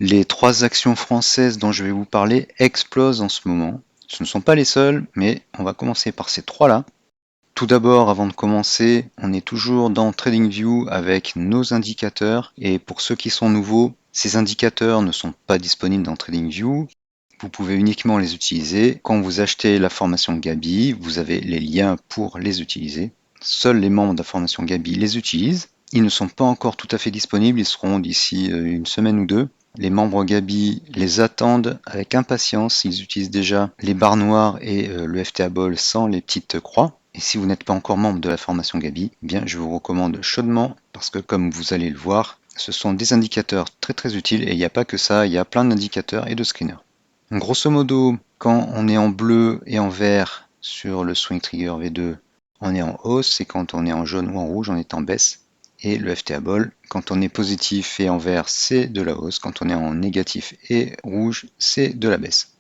Les trois actions françaises dont je vais vous parler explosent en ce moment. Ce ne sont pas les seules, mais on va commencer par ces trois-là. Tout d'abord, avant de commencer, on est toujours dans TradingView avec nos indicateurs. Et pour ceux qui sont nouveaux, ces indicateurs ne sont pas disponibles dans TradingView. Vous pouvez uniquement les utiliser quand vous achetez la formation Gabi. Vous avez les liens pour les utiliser. Seuls les membres de la formation Gabi les utilisent. Ils ne sont pas encore tout à fait disponibles. Ils seront d'ici une semaine ou deux. Les membres Gabi les attendent avec impatience. Ils utilisent déjà les barres noires et le FTA Ball sans les petites croix. Et si vous n'êtes pas encore membre de la formation Gabi, eh bien je vous recommande chaudement parce que comme vous allez le voir, ce sont des indicateurs très utiles et il n'y a pas que ça, il y a plein d'indicateurs et de screeners. Donc, grosso modo, quand on est en bleu et en vert sur le Swing Trigger V2, on est en hausse et quand on est en jaune ou en rouge, on est en baisse. Et le FTA Ball, quand on est positif et en vert, c'est de la hausse. Quand on est en négatif et rouge, c'est de la baisse.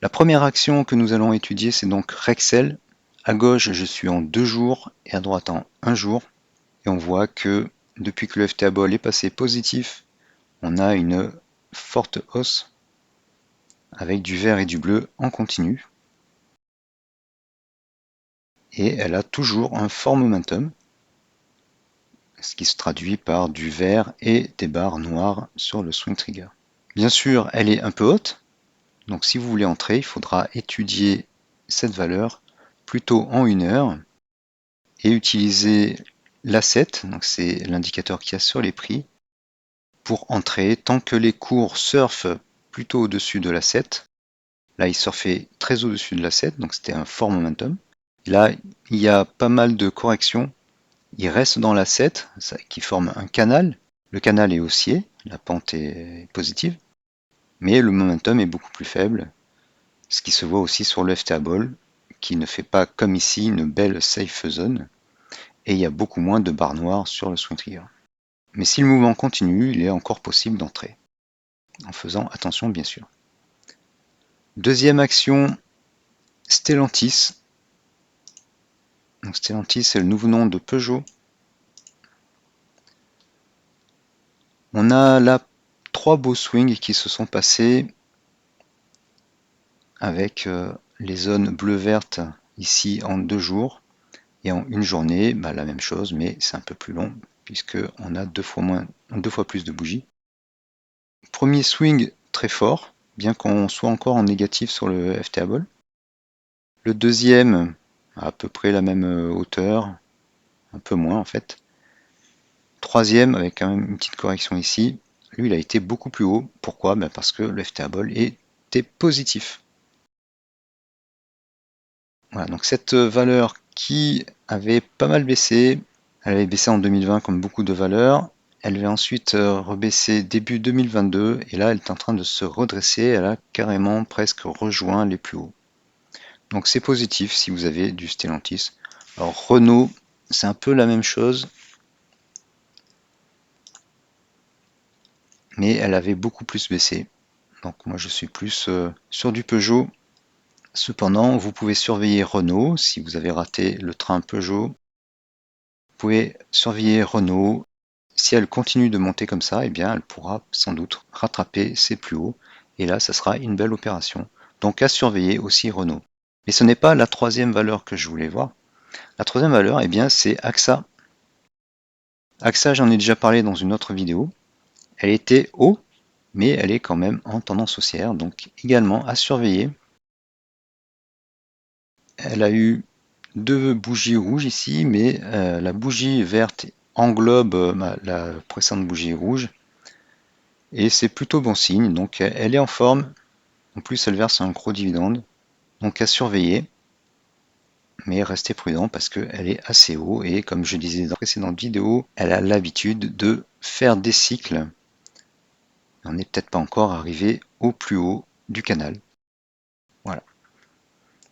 La première action que nous allons étudier, c'est donc Rexel. À gauche, je suis en 2 jours et à droite en 1 jour. Et on voit que depuis que le FTA Ball est passé positif, on a une forte hausse avec du vert et du bleu en continu. Et elle a toujours un fort momentum, ce qui se traduit par du vert et des barres noires sur le swing trigger. Bien sûr, elle est un peu haute, donc si vous voulez entrer, il faudra étudier cette valeur plutôt en 1 heure et utiliser l'asset, donc c'est l'indicateur qu'il y a sur les prix, pour entrer tant que les cours surfent plutôt au-dessus de l'asset. Là, il surfait très au-dessus de l'asset, donc c'était un fort momentum. Là, il y a pas mal de corrections. Il reste dans l'asset qui forme un canal. Le canal est haussier, la pente est positive, mais le momentum est beaucoup plus faible, ce qui se voit aussi sur le FTA Ball, qui ne fait pas comme ici une belle safe zone, et il y a beaucoup moins de barres noires sur le swing trigger. Mais si le mouvement continue, il est encore possible d'entrer, en faisant attention bien sûr. Deuxième action, Stellantis. Donc Stellantis, c'est le nouveau nom de Peugeot. On a là 3 beaux swings qui se sont passés avec les zones bleu-verte ici en 2 jours et en une journée, la même chose, mais c'est un peu plus long puisque on a 2 fois plus de bougies. Premier swing très fort, bien qu'on soit encore en négatif sur le FTA Ball. Le deuxième, à peu près la même hauteur, un peu moins en fait. Troisième, avec quand même une petite correction ici, lui il a été beaucoup plus haut. Pourquoi? Parce que le FTA Ball était positif. Voilà, donc cette valeur qui avait pas mal baissé, elle avait baissé en 2020 comme beaucoup de valeurs, elle va ensuite rebaisser début 2022 et là elle est en train de se redresser, elle a carrément presque rejoint les plus hauts. Donc c'est positif si vous avez du Stellantis. Alors Renault, c'est un peu la même chose, mais elle avait beaucoup plus baissé. Donc moi je suis plus sur du Peugeot. Cependant, vous pouvez surveiller Renault si vous avez raté le train Peugeot. Vous pouvez surveiller Renault. Si elle continue de monter comme ça, eh bien, elle pourra sans doute rattraper ses plus hauts. Et là, ça sera une belle opération. Donc à surveiller aussi Renault. Mais ce n'est pas la troisième valeur que je voulais voir. La troisième valeur, eh bien, c'est AXA. AXA, j'en ai déjà parlé dans une autre vidéo. Elle était haut, mais elle est quand même en tendance haussière, donc également à surveiller. Elle a eu 2 bougies rouges ici, mais la bougie verte englobe la précédente bougie rouge. Et c'est plutôt bon signe, donc elle est en forme. En plus, elle verse un gros dividende, donc à surveiller. Mais restez prudent parce qu'elle est assez haut et comme je disais dans la précédente vidéo, elle a l'habitude de faire des cycles. On n'est peut-être pas encore arrivé au plus haut du canal. Voilà.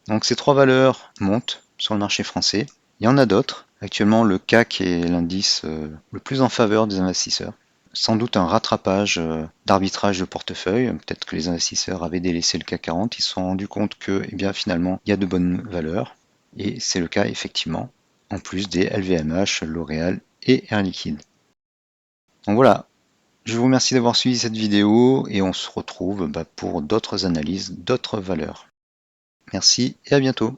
Donc ces 3 valeurs montent sur le marché français. Il y en a d'autres. Actuellement, le CAC est l'indice le plus en faveur des investisseurs. Sans doute un rattrapage d'arbitrage de portefeuille. Peut-être que les investisseurs avaient délaissé le CAC 40. Ils se sont rendus compte que, eh bien, finalement, il y a de bonnes valeurs. Et c'est le cas effectivement, en plus des LVMH, L'Oréal et Air Liquide. Donc voilà, Je vous remercie d'avoir suivi cette vidéo et on se retrouve pour d'autres analyses, d'autres valeurs. Merci et à bientôt.